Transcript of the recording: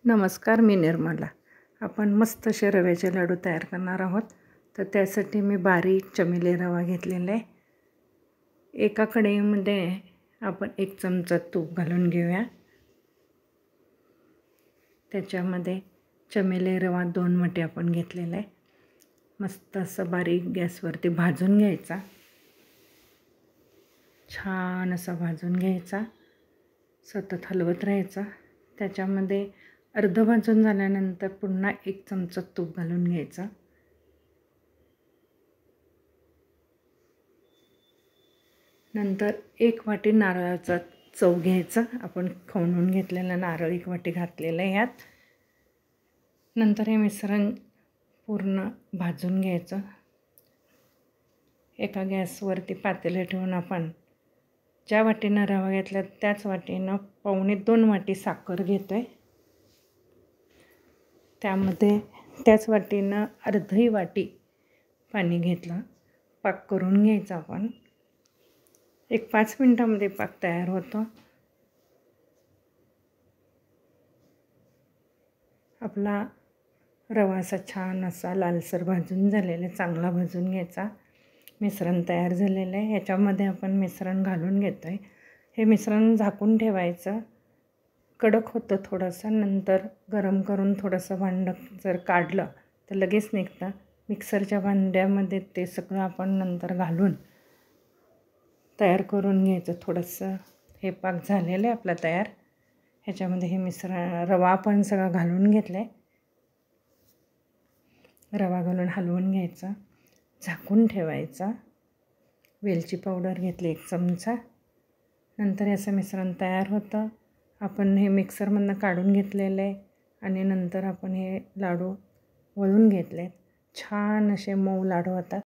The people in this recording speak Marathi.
नमस्कार, मी निर्मला. आपण मस्त असे रव्याचे लाडू तयार करणार आहोत. तर त्यासाठी मी बारीक चमेली रवा घेतलेला आहे. एका कढईमध्ये आपण 1 चमचा तूप घालून घेऊया. त्याच्यामध्ये चमेली रवा 2 वाटी आपण घेतलेला आहे. मस्त असं बारीक गॅसवरती भाजून घ्यायचा. छान असा भाजून घ्यायचा. सतत हलवत राहायचा. त्याच्यामध्ये अर्ध भाजून झाल्यानंतर पुन्हा 1 चमचा तूप घालून घ्यायचा. नंतर 1 वाटी नारळाचा चव घ्यायचा. आपण खवणून घेतलेला नारळ 1 वाटी घातलेला आहे यात. नंतर हे मिश्रण पूर्ण भाजून घ्यायचं. एका गॅसवरती पातेलं ठेवून आपण ज्या वाटीनं रवा घेतला त्याच वाटीनं 1.25 वाटी साखर घेतो आहे. त्यामध्ये त्याच वाटीनं अर्धी वाटी पाणी घेतलं. पाक करून घ्यायचा आपण. 5 मिनटामध्ये पाक तयार होतो. आपला रवा असा छान असा लालसर भाजून झालेला, चांगला भाजून घ्यायचा. मिश्रण तयार झालेलं आहे. ह्याच्यामध्ये आपण मिश्रण घालून घेतो आहे. हे मिश्रण झाकून ठेवायचं. कडक होतं थोडंसं. नंतर गरम करून थोडंसं भांडं जर काढलं तर लगेच निघतं. मिक्सरच्या भांड्यामध्ये ते सगळं आपण नंतर घालून तयार करून घ्यायचं. थोडंसं हे पाक झालेलं आहे आपला तयार. ह्याच्यामध्ये हे मिश्रण रवा आपण सगळा घालून घेतला आहे. रवा घालून हलवून घ्यायचा. झाकून ठेवायचा. वेलची पावडर घेतली 1 चमचा. नंतर याचं मिश्रण तयार होतं. आपण हे मिक्सरमधनं काढून घेतलेलं आहे आणि नंतर आपण हे लाडू वळून घेतले. छान असे मऊ लाडू होतात.